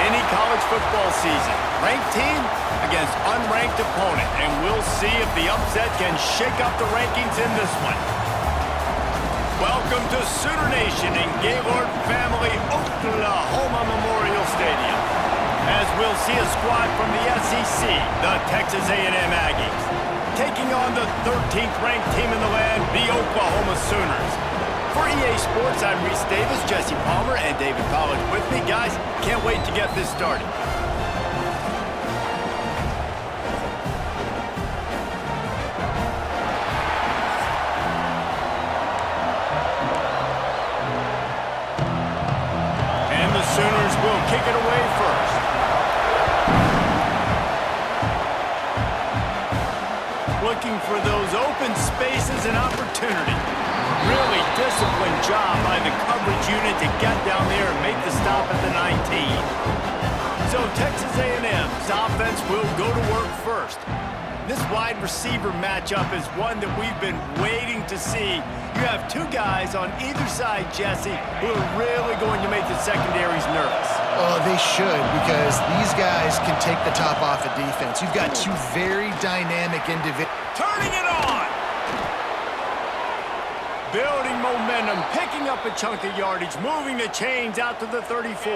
any college football season. Ranked team against unranked opponent, and we'll see if the upset can shake up the rankings in this one. Welcome to Sooner Nation in Gaylord Family Oklahoma Memorial Stadium, as we'll see a squad from the SEC, the Texas A&M Aggies, taking on the 13th ranked team in the land, the Oklahoma Sooners. For EA Sports, I'm Reese Davis, Jesse Palmer, and David Pollack with me. Guys, can't wait to get this started. And the Sooners will kick it away first. Looking for those open spaces and opportunity. Really disciplined job by the coverage unit to get down there and make the stop at the 19. So Texas A&M's offense will go to work first. This wide receiver matchup is one that we've been waiting to see. You have two guys on either side, Jesse, who are really going to make the secondaries nervous. Oh, they should, because these guys can take the top off of defense. You've got two very dynamic individuals. Turning it on! Building momentum, picking up a chunk of yardage, moving the chains out to the 34.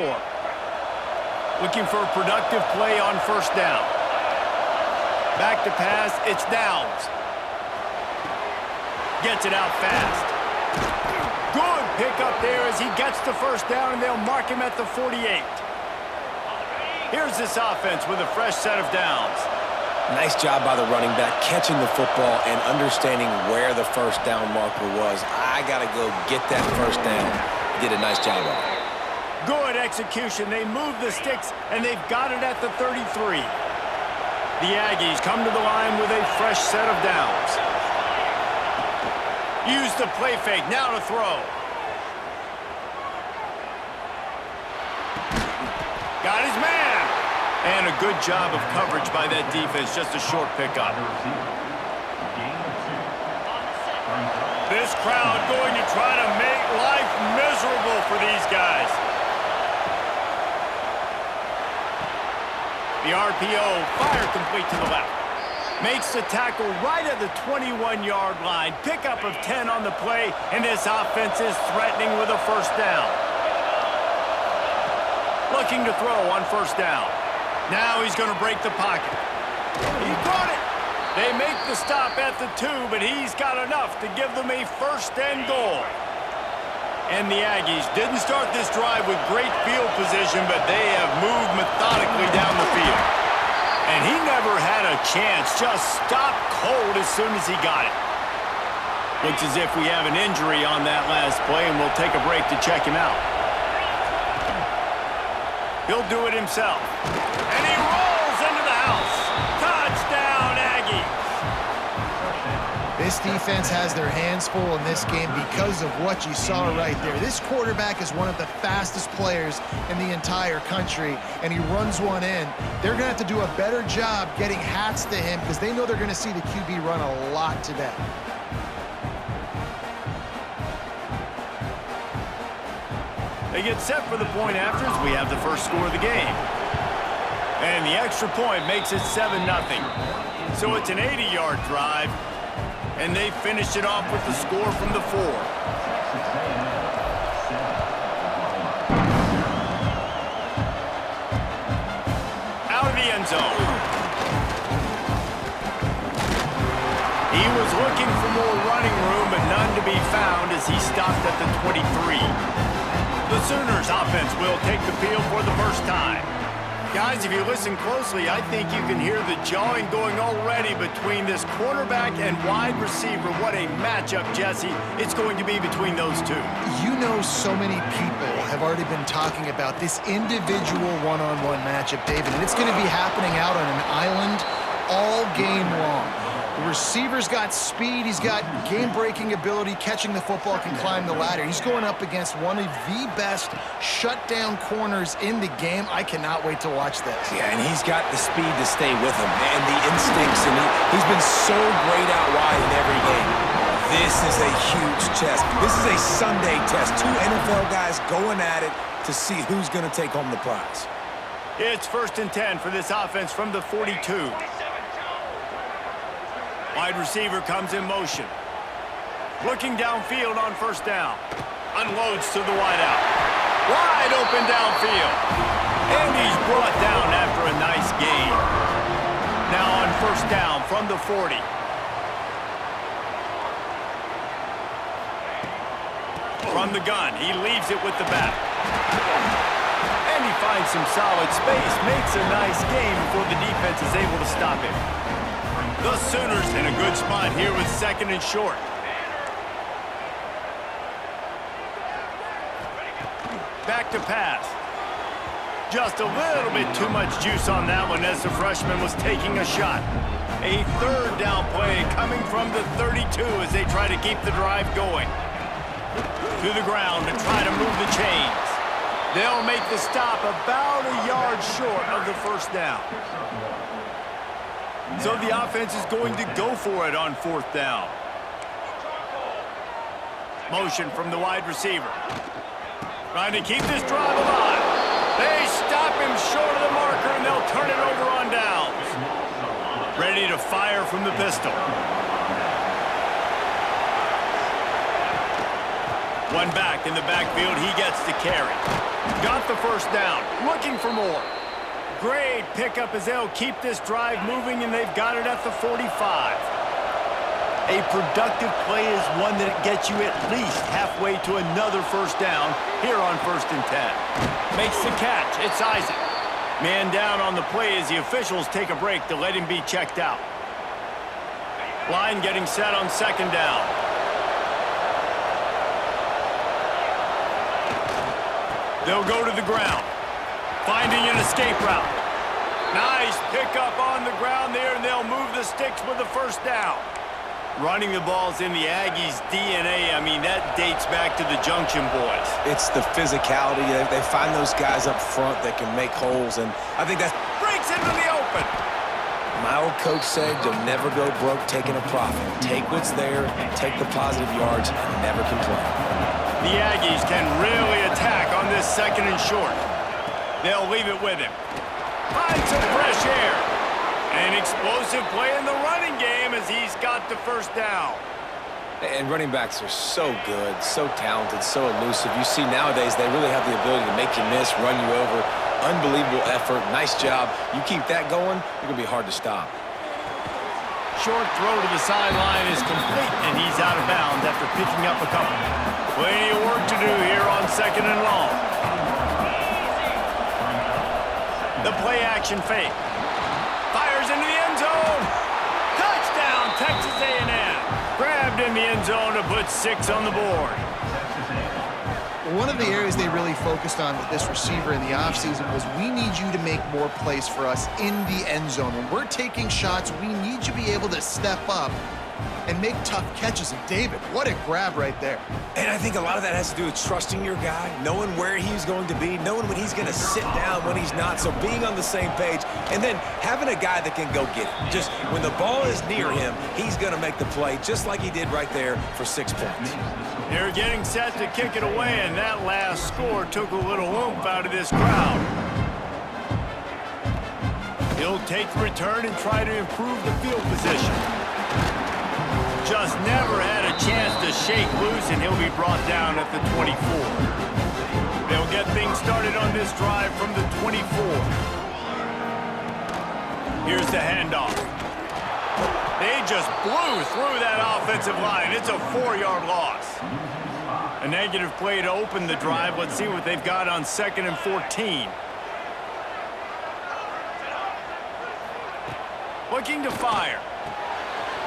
Looking for a productive play on first down. Back to pass, it's Downs. Gets it out fast. Good pickup there as he gets the first down, and they'll mark him at the 48. Here's this offense with a fresh set of downs. Nice job by the running back, catching the football and understanding where the first down marker was. I got to go get that first down. He did a nice job of it. Good execution. They move the sticks, and they've got it at the 33. The Aggies come to the line with a fresh set of downs. Use the play fake. Now to throw. Got his man. And a good job of coverage by that defense. Just a short pickup. This crowd going to try to make life miserable for these guys. The RPO, fire complete to the left. Makes the tackle right at the 21-yard line. Pickup of 10 on the play, and this offense is threatening with a first down. Looking to throw on first down. Now he's going to break the pocket. He caught it. They make the stop at the 2, but he's got enough to give them a first and goal. And the Aggies didn't start this drive with great field position, but they have moved methodically down the field. And he never had a chance, just stopped cold as soon as he got it. Looks as if we have an injury on that last play, and we'll take a break to check him out. He'll do it himself. And he rolls into the house. Touchdown, Aggies. This defense has their hands full in this game because of what you saw right there. This quarterback is one of the fastest players in the entire country, and he runs one in. They're going to have to do a better job getting hats to him because they know they're going to see the QB run a lot today. They get set for the point after as we have the first score of the game. And the extra point makes it 7-0. So it's an 80-yard drive, and they finished it off with the score from the 4. Out of the end zone. He was looking for more running room, but none to be found as he stopped at the 23. The Sooners offense will take the field for the first time. Guys, if you listen closely, I think you can hear the jawing going already between this quarterback and wide receiver. What a matchup, Jesse, it's going to be between those two. You know, so many people have already been talking about this individual one-on-one matchup, David, and it's going to be happening out on an island all game long. The receiver's got speed, he's got game-breaking ability, catching the football, can climb the ladder. He's going up against one of the best shutdown corners in the game. I cannot wait to watch this. Yeah, and he's got the speed to stay with him, and the instincts, and he's been so great out wide in every game. This is a huge test. This is a Sunday test. Two NFL guys going at it to see who's going to take home the prize. It's 1st and 10 for this offense from the 42. Wide receiver comes in motion. Looking downfield on 1st down. Unloads to the wideout. Wide open downfield. And he's brought down after a nice gain. Now on 1st down from the 40. From the gun, he leaves it with the back. And he finds some solid space, makes a nice gain before the defense is able to stop him. The Sooners in a good spot here with 2nd and short. Back to pass. Just a little bit too much juice on that one as the freshman was taking a shot. A 3rd down play coming from the 32 as they try to keep the drive going. To the ground to try to move the chains. They'll make the stop about a yard short of the 1st down. So the offense is going to go for it on 4th down. Motion from the wide receiver. Trying to keep this drive alive. They stop him short of the marker, and they'll turn it over on downs. Ready to fire from the pistol. One back in the backfield, he gets to carry. Got the 1st down, looking for more. Great pickup as they'll keep this drive moving, and they've got it at the 45. A productive play is one that gets you at least halfway to another 1st down here on 1st and 10. Makes the catch. It's Isaac. Man down on the play as the officials take a break to let him be checked out. Line getting set on 2nd down. They'll go to the ground, finding an escape route. Nice pickup on the ground there, and they'll move the sticks with the 1st down. Running the ball's in the Aggies' DNA. I mean, that dates back to the Junction Boys. It's the physicality. They find those guys up front that can make holes, and I think that's... Breaks into the open. My old coach said you'll never go broke taking a profit. Take what's there, take the positive yards, and never complain. The Aggies can really attack on this 2nd and short. They'll leave it with him. Find some fresh air. An explosive play in the running game as he's got the 1st down. And running backs are so good, so talented, so elusive. You see nowadays they really have the ability to make you miss, run you over. Unbelievable effort. Nice job. You keep that going, you're going to be hard to stop. Short throw to the sideline is complete, and he's out of bounds after picking up a couple. Plenty of work to do here on 2nd and long. The play action fake. Fires into the end zone. Touchdown, Texas A&M. Grabbed in the end zone to put 6 on the board. One of the areas they really focused on with this receiver in the offseason was we need you to make more plays for us in the end zone. When we're taking shots, we need you to be able to step up and make tough catches. And David, what a grab right there. And I think a lot of that has to do with trusting your guy, knowing where he's going to be, knowing when he's going to sit down, when he's not, so being on the same page, and then having a guy that can go get it. Just when the ball is near him, he's going to make the play, just like he did right there for 6 points. They're getting set to kick it away, and that last score took a little oomph out of this crowd. He'll take the return and try to improve the field position. Just never had a chance to shake loose, and he'll be brought down at the 24. They'll get things started on this drive from the 24. Here's the handoff. They just blew through that offensive line. It's a 4-yard loss. A negative play to open the drive. Let's see what they've got on 2nd and 14. Looking to fire.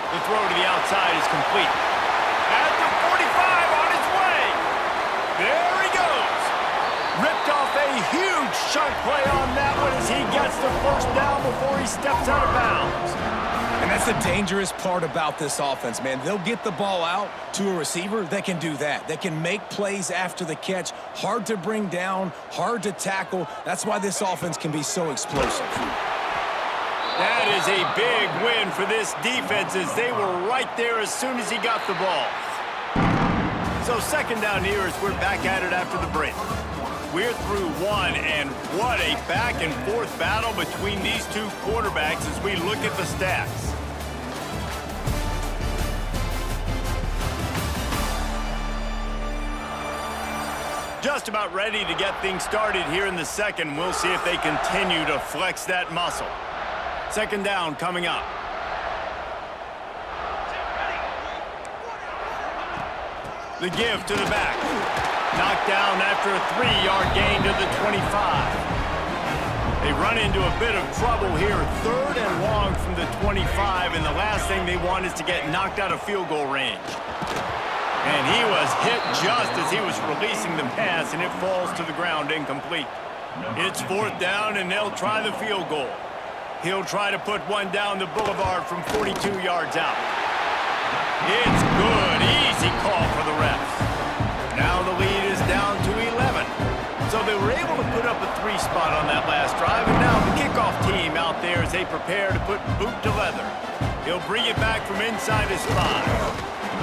The throw to the outside is complete. At the 45 on his way. There he goes. Ripped off a huge chunk play on that one as he gets the 1st down before he steps out of bounds. And that's the dangerous part about this offense, man. They'll get the ball out to a receiver that can do that. That can make plays after the catch. Hard to bring down, hard to tackle. That's why this offense can be so explosive. That is a big win for this defense as they were right there as soon as he got the ball. So 2nd down here as we're back at it after the break. we're through one, and what a back-and-forth battle between these two quarterbacks as we look at the stats. Just about ready to get things started here in the second. We'll see if they continue to flex that muscle. Second down coming up. The give to the back. Knocked down after a 3-yard gain to the 25. They run into a bit of trouble here. 3rd and long from the 25, and the last thing they want is to get knocked out of field goal range. And he was hit just as he was releasing the pass, and it falls to the ground incomplete. It's 4th down, and they'll try the field goal. He'll try to put one down the boulevard from 42 yards out. It's good. Easy call for the refs. Now the lead is down to 11. So they were able to put up a 3 spot on that last drive, and now the kickoff team out there as they prepare to put boot to leather. He'll bring it back from inside his 5.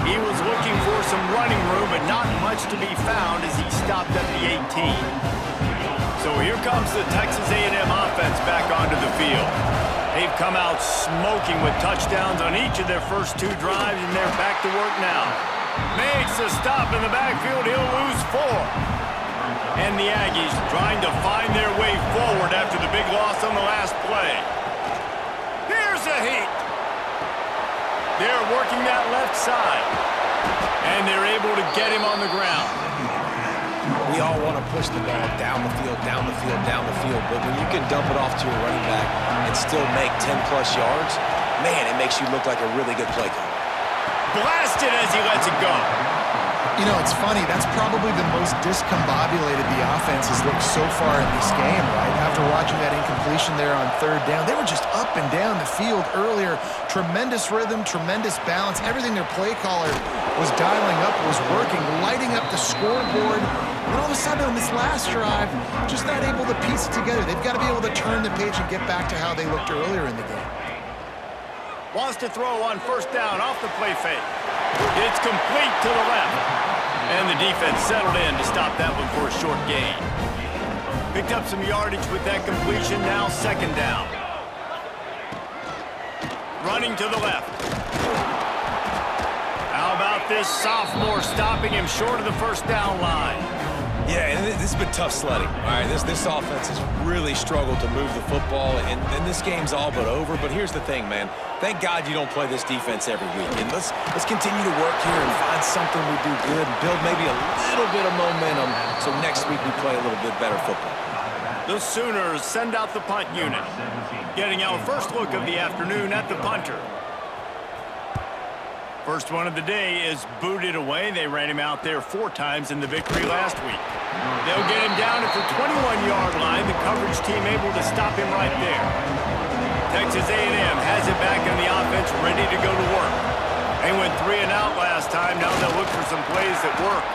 He was looking for some running room, but not much to be found as he stopped at the 18. So here comes the Texas A&M offense back onto the field. They've come out smoking with touchdowns on each of their first 2 drives, and they're back to work now. Makes a stop in the backfield. He'll lose 4. And the Aggies trying to find their way forward after the big loss on the last play. Here's a heat. They're working that left side, and they're able to get him on the ground. We all want to push the ball down the field, down the field, down the field, but when you can dump it off to your running back and still make 10-plus yards, man, it makes you look like a really good play caller. Blasted as he lets it go. You know, it's funny. That's probably the most discombobulated the offense has looked so far in this game, right? After watching that incompletion there on 3rd down, they were just up and down the field earlier. Tremendous rhythm, tremendous balance. Everything their play caller was dialing up was working, lighting up the scoreboard. And all of a sudden on this last drive, just not able to piece it together. They've got to be able to turn the page and get back to how they looked earlier in the game. Wants to throw on 1st down off the play fake. It's complete to the left. And the defense settled in to stop that one for a short gain. Picked up some yardage with that completion. Now 2nd down. Running to the left. How about this sophomore stopping him short of the 1st down line? Yeah, and this has been tough sledding. All right, this offense has really struggled to move the football, and this game's all but over. But here's the thing, man. Thank God you don't play this defense every week. And let's continue to work here and find something we do good and build maybe a little bit of momentum so next week we play a little bit better football. The Sooners send out the punt unit. Getting our first look of the afternoon at the punter. First one of the day is booted away. They ran him out there 4 times in the victory last week. They'll get him down at the 21-yard line. The coverage team able to stop him right there. Texas A&M has it back on the offense, ready to go to work. They went 3 and out last time. Now they'll look for some plays that work.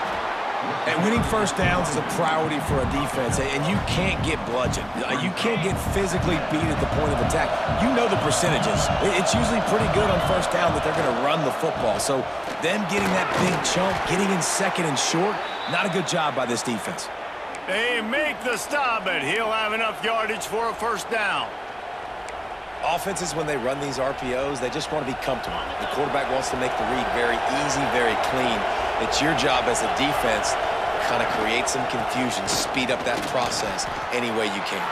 And winning 1st downs is a priority for a defense, and you can't get bludgeoned. You can't get physically beat at the point of attack. You know the percentages. It's usually pretty good on 1st down that they're going to run the football. So them getting that big chunk, getting in 2nd and short, not a good job by this defense. They make the stop, but he'll have enough yardage for a 1st down. Offenses, when they run these RPOs, they just want to be comfortable. The quarterback wants to make the read very easy, very clean. It's your job as a defense to kind of create some confusion, speed up that process any way you can.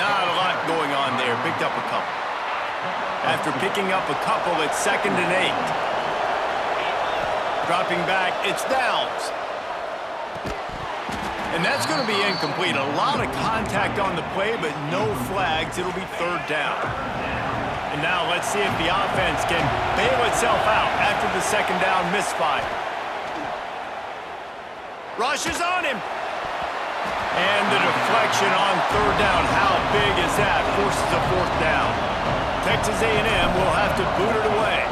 Not a lot going on there. Picked up a couple. After picking up a couple, it's 2nd and 8. Dropping back, it's downs. And that's going to be incomplete. A lot of contact on the play, but no flags. It'll be 3rd down. And now let's see if the offense can bail itself out after the 2nd down misfire. Rushes on him. And the deflection on 3rd down. How big is that? Forces a 4th down. Texas A&M will have to boot it away.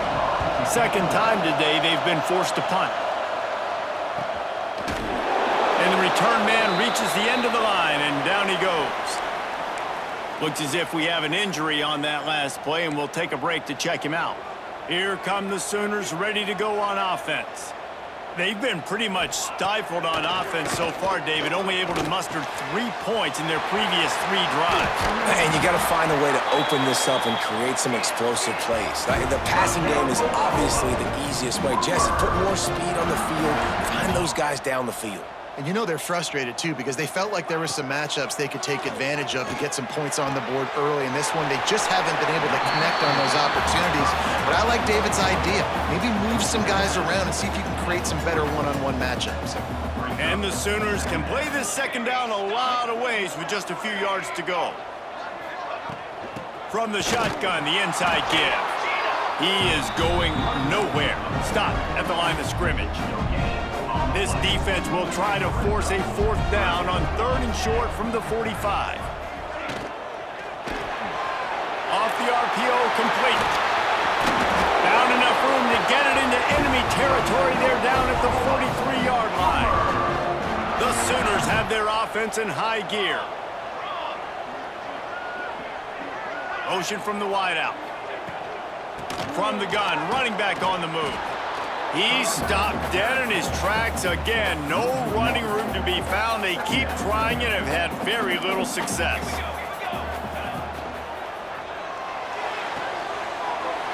2nd time today they've been forced to punt. And the return man reaches the end of the line, and down he goes. Looks as if we have an injury on that last play, and we'll take a break to check him out. Here come the Sooners ready to go on offense. They've been pretty much stifled on offense so far, David, only able to muster 3 points in their previous 3 drives. And you got to find a way to open this up and create some explosive plays. The passing game is obviously the easiest way. Jesse, put more speed on the field. Find those guys down the field. And you know they're frustrated, too, because they felt like there were some matchups they could take advantage of to get some points on the board early. In this one, they just haven't been able to connect on those opportunities. But I like David's idea. Maybe move some guys around and see if you can create some better one-on-one matchups. And the Sooners can play this second down a lot of ways with just a few yards to go. From the shotgun, the inside give. He is going nowhere. Stop at the line of scrimmage. This defense will try to force a 4th down on 3rd and short from the 45. Off the RPO, complete. Found enough room to get it into enemy territory. They're down at the 43-yard line. The Sooners have their offense in high gear. Motion from the wideout. From the gun, running back on the move. He stopped dead in his tracks again. No running room to be found. They keep trying it and have had very little success.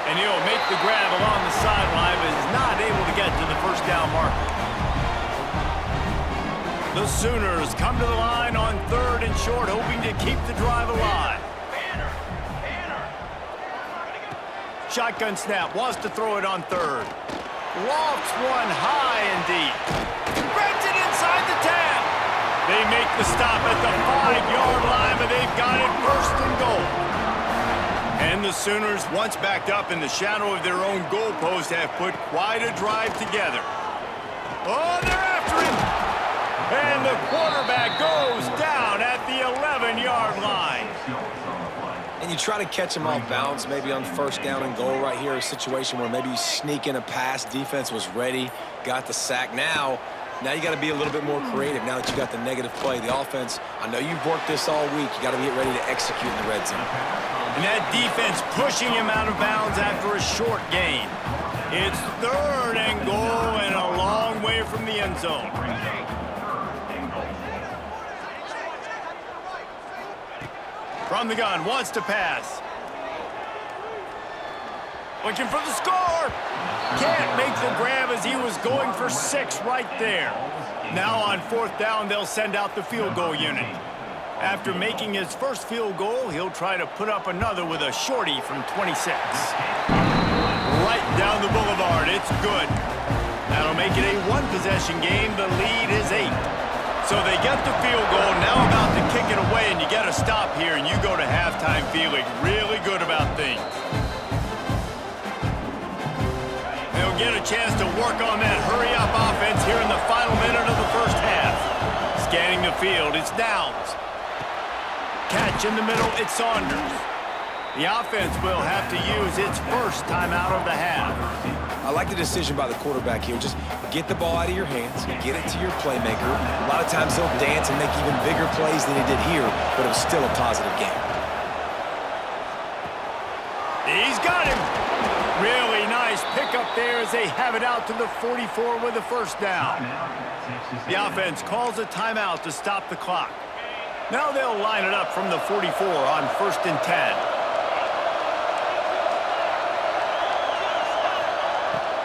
And he'll make the grab along the sideline, but is not able to get to the 1st down marker. The Sooners come to the line on 3rd and short, hoping to keep the drive alive. Shotgun snap, wants to throw it on 3rd. Lofts one high and deep. Spreads it inside the 10. They make the stop at the 5-yard line, but they've got it 1st and goal. And the Sooners, once backed up in the shadow of their own goalpost, have put quite a drive together. Oh, they're after him. And the quarterback goes down at the 11-yard line. And you try to catch him off balance, maybe on 1st down and goal right here, a situation where maybe you sneak in a pass, defense was ready, got the sack. Now you got to be a little bit more creative now that you got the negative play. The offense, I know you've worked this all week. You got to get ready to execute in the red zone. And that defense pushing him out of bounds after a short gain. It's 3rd and goal and a long way from the end zone. From the gun, wants to pass. Looking for the score. Can't make the grab as he was going for 6 right there. Now on 4th down, they'll send out the field goal unit. After making his first field goal, he'll try to put up another with a shorty from 26. Right down the boulevard, it's good. That'll make it a 1-possession game. The lead is 8. So they get the field goal, now about to kick it away, and you get a stop here, and you go to halftime feeling really good about things. They'll get a chance to work on that hurry-up offense here in the final minute of the 1st half. Scanning the field, it's Downs. Catch in the middle, it's Saunders. The offense will have to use its first timeout of the half. I like the decision by the quarterback here. Just get the ball out of your hands, get it to your playmaker. A lot of times he'll dance and make even bigger plays than he did here, but it was still a positive game. He's got him. Really nice pickup there as they have it out to the 44 with a 1st down. The offense calls a timeout to stop the clock. Now they'll line it up from the 44 on 1st and 10.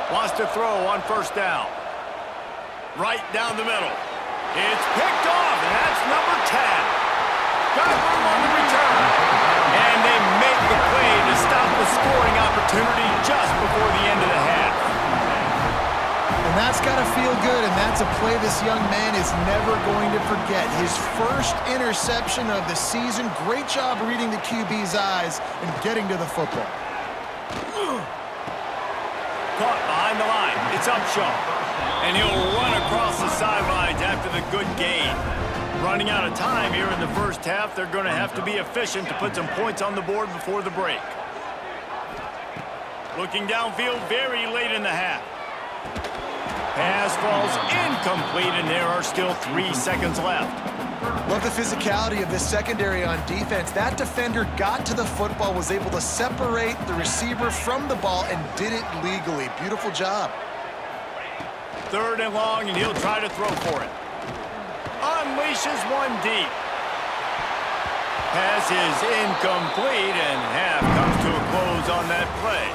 Wants to throw on 1st down. Right down the middle. It's picked off, and that's number 10. Got room on the return. And they make the play to stop the scoring opportunity just before the end of the half. And that's got to feel good, and that's a play this young man is never going to forget. His first interception of the season. Great job reading the QB's eyes and getting to the football. Caught behind the line. It's Upshaw. And he'll run across the sidelines after the good gain. Running out of time here in the 1st half. They're going to have to be efficient to put some points on the board before the break. Looking downfield very late in the half. Pass falls incomplete, and there are still 3 seconds left. Love the physicality of this secondary on defense. That defender got to the football, was able to separate the receiver from the ball, and did it legally. Beautiful job. 3rd and long, and he'll try to throw for it. Unleashes one deep. Pass is incomplete, and half comes to a close on that play.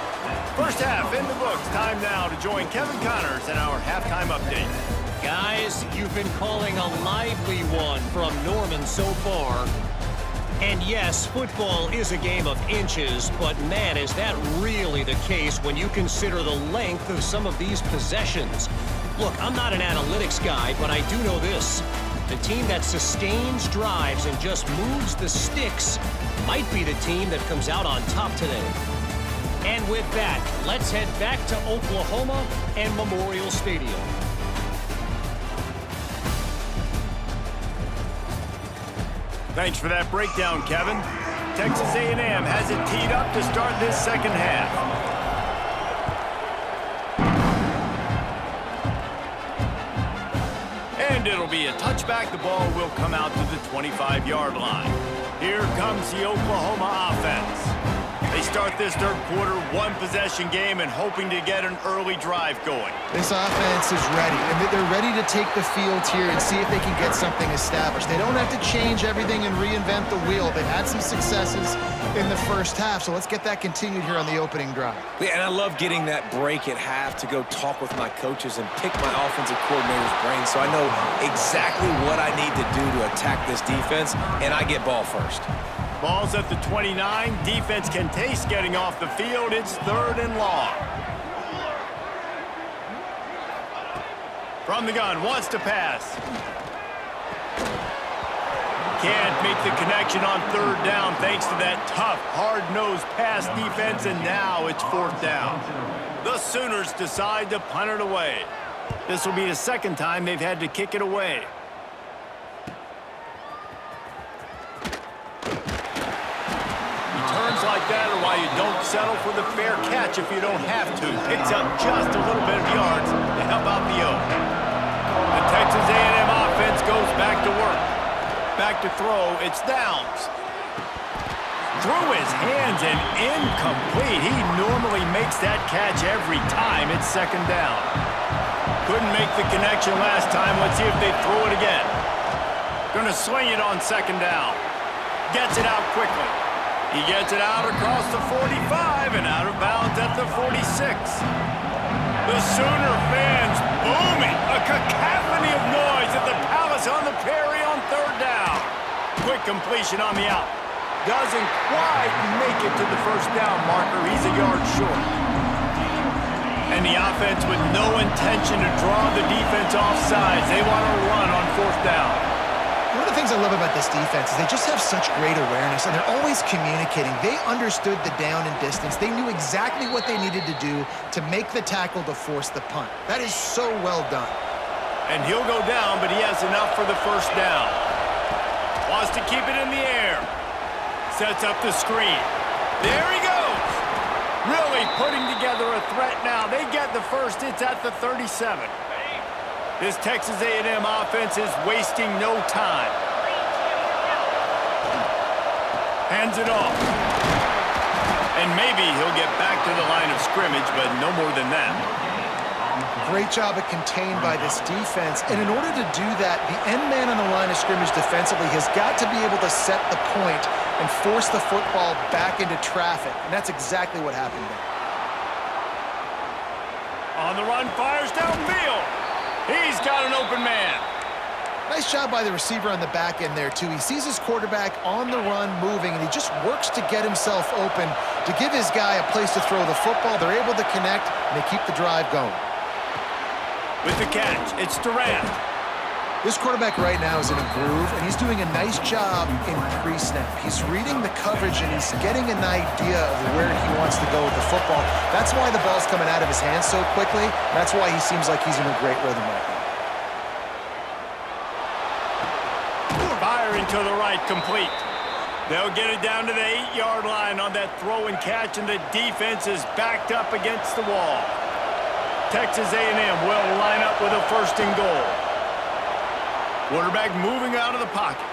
First half in the books. Time now to join Kevin Connors in our halftime update. Guys, you've been calling a lively one from Norman so far. And yes, football is a game of inches, but man, is that really the case when you consider the length of some of these possessions. Look, I'm not an analytics guy, but I do know this. The team that sustains drives and just moves the sticks might be the team that comes out on top today. And with that, let's head back to Oklahoma and Memorial Stadium. Thanks for that breakdown, Kevin. Texas A&M has it teed up to start this second half. And it'll be a touchback. The ball will come out to the 25-yard line. Here comes the Oklahoma offense. They start this third quarter one-possession game and hoping to get an early drive going. This offense is ready, and they're ready to take the field here and see if they can get something established. They don't have to change everything and reinvent the wheel. They've had some successes in the first half, so let's get that continued here on the opening drive. Yeah, and I love getting that break at half to go talk with my coaches and pick my offensive coordinator's brain so I know exactly what I need to do to attack this defense, and I get ball first. Ball's at the 29. Defense can taste getting off the field. It's 3rd and long. From the gun, wants to pass. Can't make the connection on 3rd down thanks to that tough, hard-nosed pass defense, and now it's 4th down. The Sooners decide to punt it away. This will be the second time they've had to kick it away. Like that, or why you don't settle for the fair catch if you don't have to. Picks up just a little bit of yards to help out the Oak. The Texas A&M offense goes back to work. Back to throw. It's Downs. Through his hands and incomplete. He normally makes that catch every time. It's 2nd down. Couldn't make the connection last time. Let's see if they throw it again. Gonna swing it on 2nd down. Gets it out quickly. He gets it out across the 45 and out of bounds at the 46. The Sooner fans booming. A cacophony of noise at the Palace on the Prairie on 3rd down. Quick completion on the out. Doesn't quite make it to the 1st down marker. He's a yard short. And the offense with no intention to draw the defense off sides. They want to run on 4th down. One of the things I love about this defense is they just have such great awareness, and they're always communicating. They understood the down and distance. They knew exactly what they needed to do to make the tackle to force the punt. That is so well done. And he'll go down, but he has enough for the 1st down. Wants to keep it in the air. Sets up the screen. There he goes. Really putting together a threat now. They get the first. It's at the 37. This Texas A&M offense is wasting no time. Hands it off. And maybe he'll get back to the line of scrimmage, but no more than that. Great job of contained by this defense. And in order to do that, the end man on the line of scrimmage defensively has got to be able to set the point and force the football back into traffic. And that's exactly what happened there. On the run, fires downfield. He's got an open man. Nice job by the receiver on the back end there, too. He sees his quarterback on the run moving, and he just works to get himself open to give his guy a place to throw the football. They're able to connect, and they keep the drive going. With the catch, it's Durant. This quarterback right now is in a groove, and he's doing a nice job in pre-snap. He's reading the coverage, and he's getting an idea of where he wants to go with the football. That's why the ball's coming out of his hands so quickly. That's why he seems like he's in a great rhythm right now. Firing to the right, complete. They'll get it down to the 8-yard line on that throw and catch, and the defense is backed up against the wall. Texas A&M will line up with a 1st and goal. Quarterback moving out of the pocket.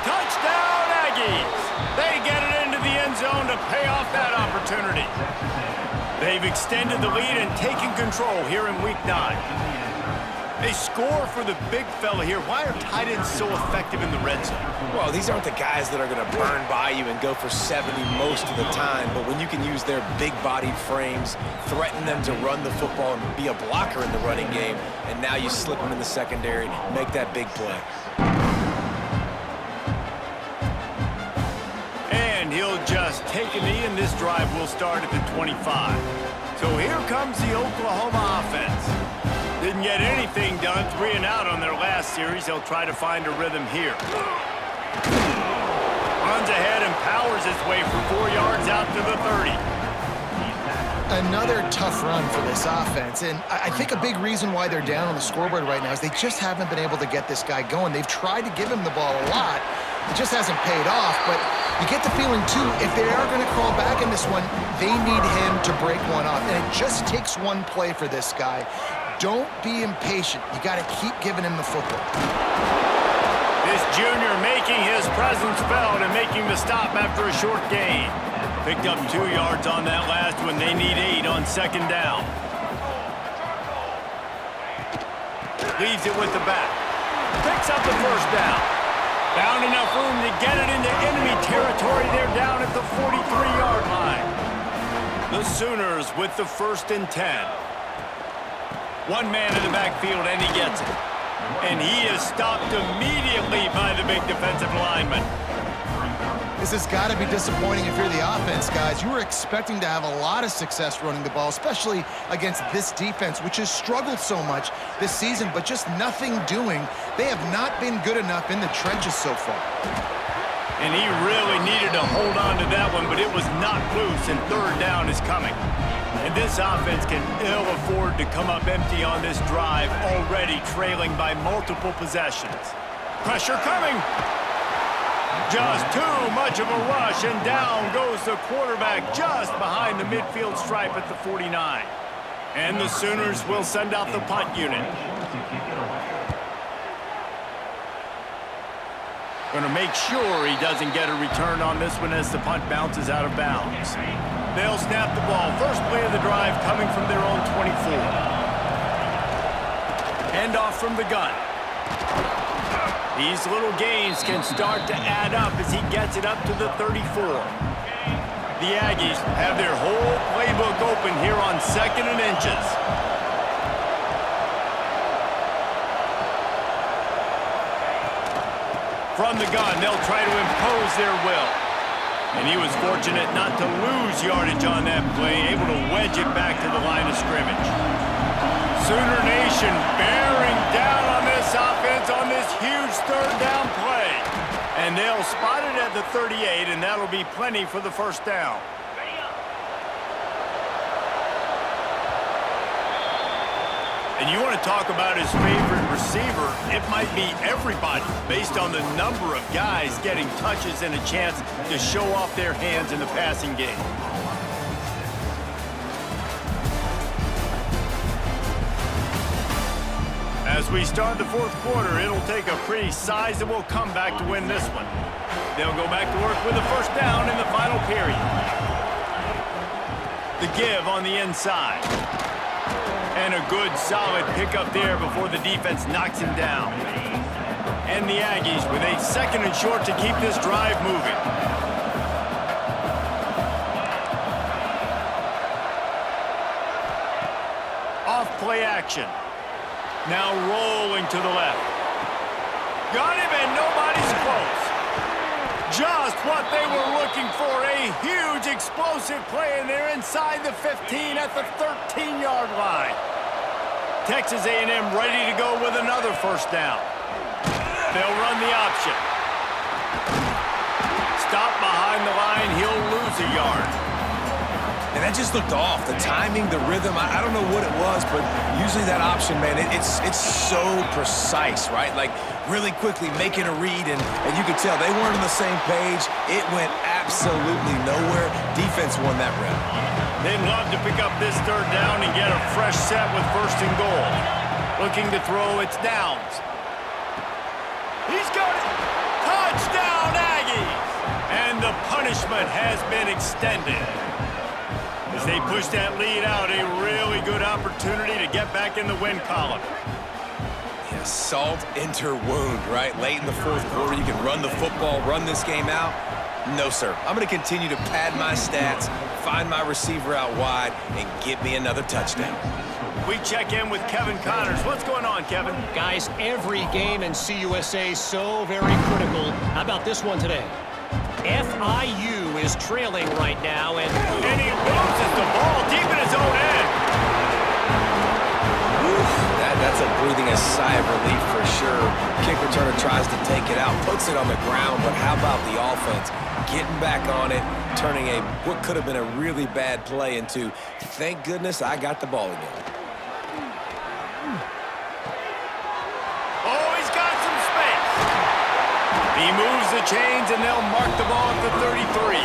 Touchdown, Aggies! They get it into the end zone to pay off that opportunity. They've extended the lead and taken control here in Week 9. They score for the big fella here. Why are tight ends so effective in the red zone? Well, these aren't the guys that are going to burn by you and go for 70 most of the time, but when you can use their big-bodied frames, threaten them to run the football and be a blocker in the running game, and now you slip them in the secondary, make that big play. And he'll just take a knee, and this drive will start at the 25. So here comes the Oklahoma offense. Didn't get anything done, 3 and out on their last series. They'll try to find a rhythm here. Runs ahead and powers his way for 4 yards out to the 30. Another tough run for this offense, and I think a big reason why they're down on the scoreboard right now is they just haven't been able to get this guy going. They've tried to give him the ball a lot. It just hasn't paid off, but you get the feeling, too, if they are going to crawl back in this one, they need him to break one off, and it just takes one play for this guy. Don't be impatient. You got to keep giving him the football. This junior making his presence felt and making the stop after a short gain. Picked up 2 yards on that last one. They need 8 on second down. Leaves it with the back. Picks up the first down. Found enough room to get it into enemy territory. They're down at the 43-yard line. The Sooners with the 1st and 10. One man in the backfield, and he gets it. And he is stopped immediately by the big defensive lineman. This has got to be disappointing if you're the offense, guys. You were expecting to have a lot of success running the ball, especially against this defense, which has struggled so much this season, but just nothing doing. They have not been good enough in the trenches so far. And he really needed to hold on to that one, but it was knocked loose, and 3rd down is coming. And this offense can ill afford to come up empty on this drive, already trailing by multiple possessions. Pressure coming. Just too much of a rush, and down goes the quarterback just behind the midfield stripe at the 49. And the Sooners will send out the punt unit. Going to make sure he doesn't get a return on this one as the punt bounces out of bounds. They'll snap the ball. First play of the drive coming from their own 24. Hand off from the gun. These little gains can start to add up as he gets it up to the 34. The Aggies have their whole playbook open here on 2nd and inches. From the gun, they'll try to impose their will. And he was fortunate not to lose yardage on that play, able to wedge it back to the line of scrimmage. Sooner Nation bearing down on this offense on this huge 3rd down play. And they'll spot it at the 38, and that'll be plenty for the 1st down. And you want to talk about his favorite receiver, it might be everybody, based on the number of guys getting touches and a chance to show off their hands in the passing game. As we start the 4th quarter, it'll take a pretty sizable comeback to win this one. They'll go back to work with the 1st down in the final period. The give on the inside. And a good, solid pickup there before the defense knocks him down. And the Aggies with a 2nd and short to keep this drive moving. Off play action. Now rolling to the left. Got him, and nobody's close. Just what they were looking for. A huge explosive play, and they're inside the 15 at the 13-yard line. Texas A&M ready to go with another 1st down. They'll run the option. Stop behind the line. He'll lose a yard. And that just looked off. The timing, the rhythm, I don't know what it was, but usually that option, man, it's so precise, right? Like, really quickly making a read, and you could tell they weren't on the same page. It went absolutely nowhere. Defense won that rep. They'd love to pick up this 3rd down and get a fresh set with 1st and goal. Looking to throw, it's Downs. He's got it. Touchdown, Aggies! And the punishment has been extended. As they push that lead out, a really good opportunity to get back in the win column. Salt into wound, right? Late in the fourth quarter, you can run the football, run this game out. No, sir. I'm going to continue to pad my stats, find my receiver out wide, and get me another touchdown. We check in with Kevin Connors. What's going on, Kevin? Guys, every game in CUSA so very critical. How about this one today? FIU is trailing right now, and he loses the ball deep in his own end. That's a breathing a sigh of relief for sure. Kick returner tries to take it out, puts it on the ground, but how about the offense getting back on it, turning what could have been a really bad play into, thank goodness I got the ball again. Oh, he's got some space. He moves the chains, and they'll mark the ball at the 33.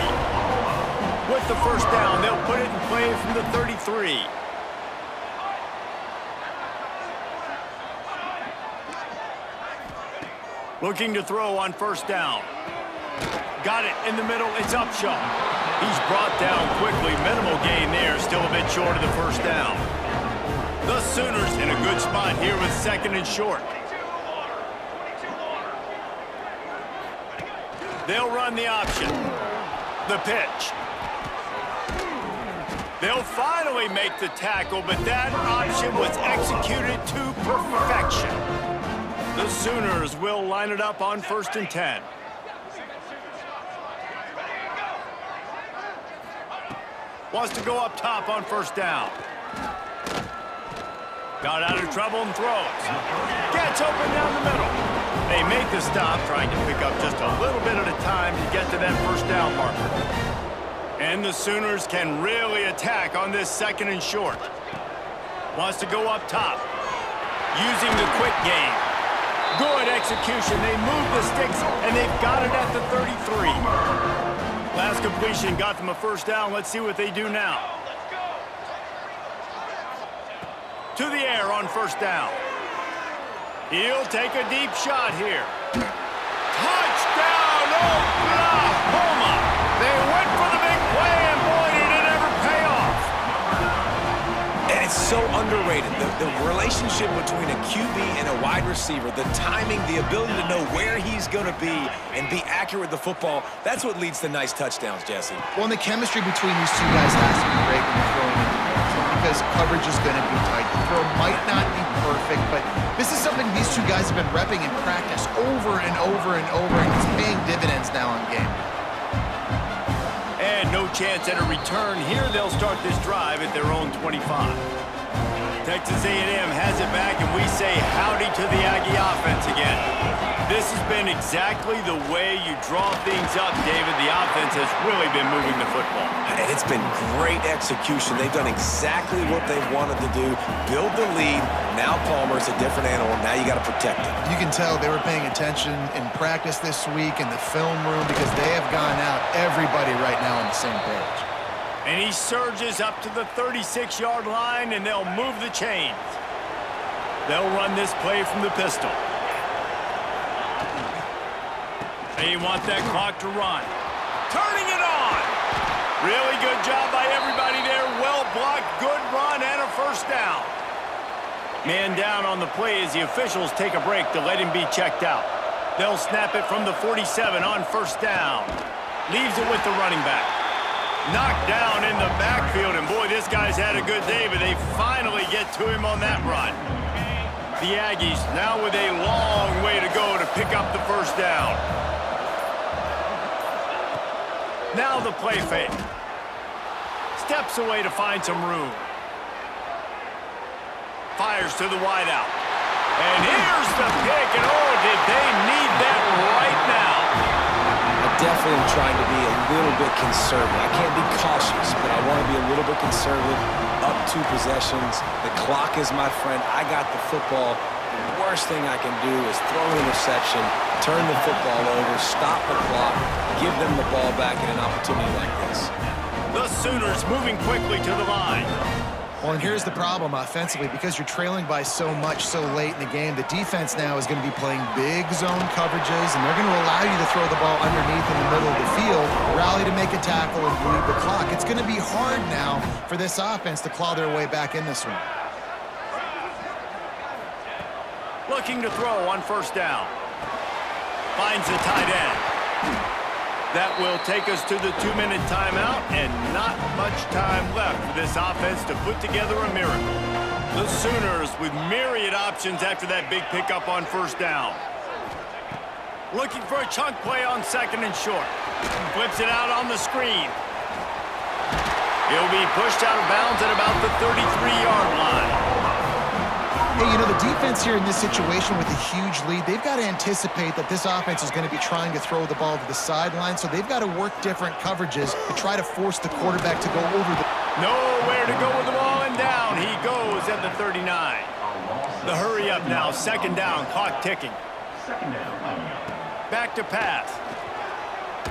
With the first down, they'll put it in play from the 33. Looking to throw on first down. Got it in the middle. It's Upshaw. He's brought down quickly. Minimal gain there. Still a bit short of the first down. The Sooners in a good spot here with second and short. They'll run the option. The pitch. They'll finally make the tackle, but that option was executed to perfection. The Sooners will line it up on 1st and 10. Wants to go up top on first down. Got out of trouble and throws. Gets open down the middle. They make the stop, trying to pick up just a little bit at a time to get to that first down marker. And the Sooners can really attack on this second and short. Wants to go up top. Using the quick game. Good execution. They move the sticks, and they've got it at the 33. Last completion got them a first down. Let's see what they do now. To the air on first down. He'll take a deep shot here. Touchdown, Oklahoma! They went for the big play, and boy, did it ever pay off. And it's so underrated. The relationship between a QB and a wide receiver, the timing, the ability to know where he's going to be and be accurate with the football, that's what leads to nice touchdowns, Jesse. Well, and the chemistry between these two guys has to be great when you're throwing in the end zone because coverage is going to be tight. The throw might not be perfect, but this is something these two guys have been repping in practice over and over and over, and it's paying dividends now on game. And no chance at a return here. They'll start this drive at their own 25. Texas A&M has it back, and we say howdy to the Aggie offense again. This has been exactly the way you draw things up, David. The offense has really been moving the football. And it's been great execution. They've done exactly what they've wanted to do. Build the lead. Now Palmer's a different animal. Now you got to protect it. You can tell they were paying attention in practice this week in the film room because they have gone out, everybody right now on the same page. And he surges up to the 36-yard line, and they'll move the chains. They'll run this play from the pistol. They want that clock to run. Turning it on. Really good job by everybody there. Well blocked, good run, and a first down. Man down on the play as the officials take a break to let him be checked out. They'll snap it from the 47 on first down. Leaves it with the running back. Knocked down in the backfield, and boy, this guy's had a good day, but they finally get to him on that run. The Aggies now with a long way to go to pick up the first down. Now the play fake. Steps away to find some room. Fires to the wideout. And here's the pick, and oh, did they need that right now. Definitely am trying to be a little bit conservative. I can't be cautious, but I want to be a little bit conservative. Up 2 possessions. The clock is my friend. I got the football. The worst thing I can do is throw an interception, turn the football over, stop the clock, give them the ball back in an opportunity like this. The Sooners moving quickly to the line. Well, and here's the problem offensively. Because you're trailing by so much so late in the game, the defense now is going to be playing big zone coverages, and they're going to allow you to throw the ball underneath in the middle of the field, rally to make a tackle, and bleed the clock. It's going to be hard now for this offense to claw their way back in this one. looking to throw on first down. Finds the tight end. That will take us to the 2-minute timeout, and not much time left for this offense to put together a miracle. The Sooners with myriad options after that big pickup on first down. Looking for a chunk play on second and short. Flips it out on the screen. He'll be pushed out of bounds at about the 33-yard line. Hey, you know, the defense here in this situation with a huge lead, they've got to anticipate that this offense is going to be trying to throw the ball to the sideline, so they've got to work different coverages to try to force the quarterback to go over the... Nowhere to go with the ball, and down he goes at the 39. The hurry up now, second down, clock ticking. Back to pass.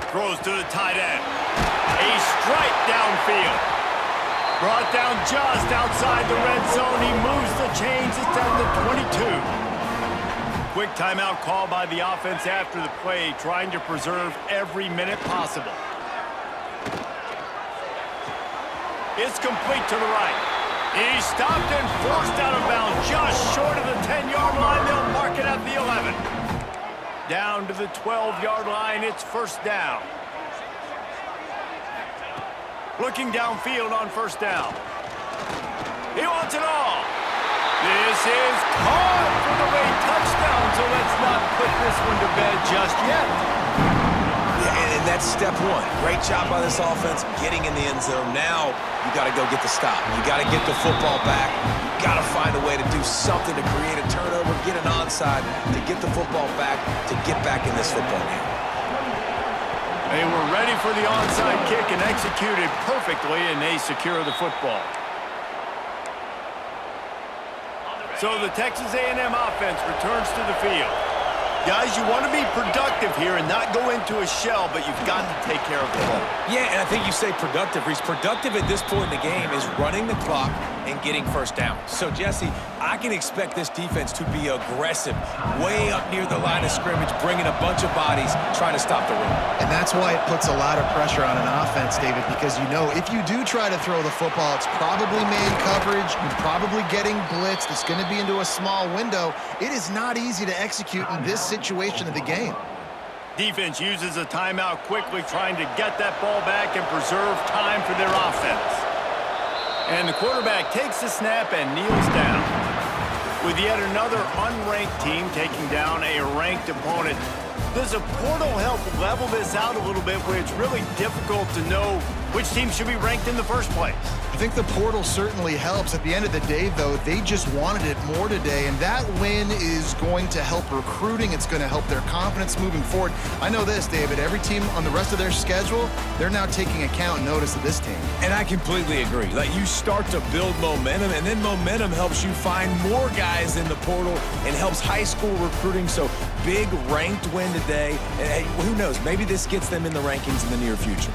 Throws to the tight end. A strike downfield. Brought down just outside the red zone. He moves the chains. It's at the 22. Quick timeout call by the offense after the play, trying to preserve every minute possible. It's complete to the right. He's stopped and forced out of bounds just short of the 10-yard line. They'll mark it at the 11. Down to the 12-yard line. It's first down. Looking downfield on first down. He wants it all. This is caught for the late touchdown, so let's not put this one to bed just yet. Yeah, and that's step one. Great job by this offense getting in the end zone. Now you got to go get the stop. You got to get the football back. You got to find a way to do something to create a turnover, get an onside, to get the football back, to get back in this football game. They were ready for the onside kick and executed perfectly, and they secure the football. So the Texas A&M offense returns to the field. Guys, you want to be productive here and not go into a shell, but you've got to take care of the ball. Yeah, and I think you say productive. Reese, productive at this point in the game is running the clock and getting first down. So, Jesse, I can expect this defense to be aggressive, way up near the line of scrimmage, bringing a bunch of bodies, trying to stop the run. And that's why it puts a lot of pressure on an offense, David, because you know if you do try to throw the football, it's probably man coverage, you're probably getting blitzed, it's going to be into a small window. It is not easy to execute in this situation of the game. Defense uses a timeout quickly, trying to get that ball back and preserve time for their offense. And the quarterback takes the snap and kneels down. With yet another unranked team taking down a ranked opponent, does a portal help level this out a little bit where it's really difficult to know which team should be ranked in the first place? I think the portal certainly helps. At the end of the day, though, they just wanted it more today, and that win is going to help recruiting. It's going to help their confidence moving forward. I know this, David, every team on the rest of their schedule, they're now taking account and notice of this team. And I completely agree. Like, you start to build momentum, and then momentum helps you find more guys in the portal and helps high school recruiting. So big ranked win today. And hey, who knows? Maybe this gets them in the rankings in the near future.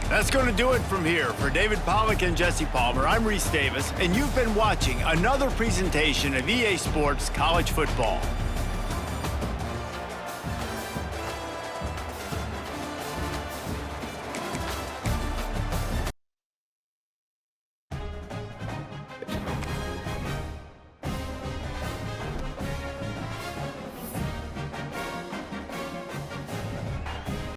That's going to do it from here. For David Pollack and Jesse Palmer, I'm Reese Davis, and you've been watching another presentation of EA Sports College Football.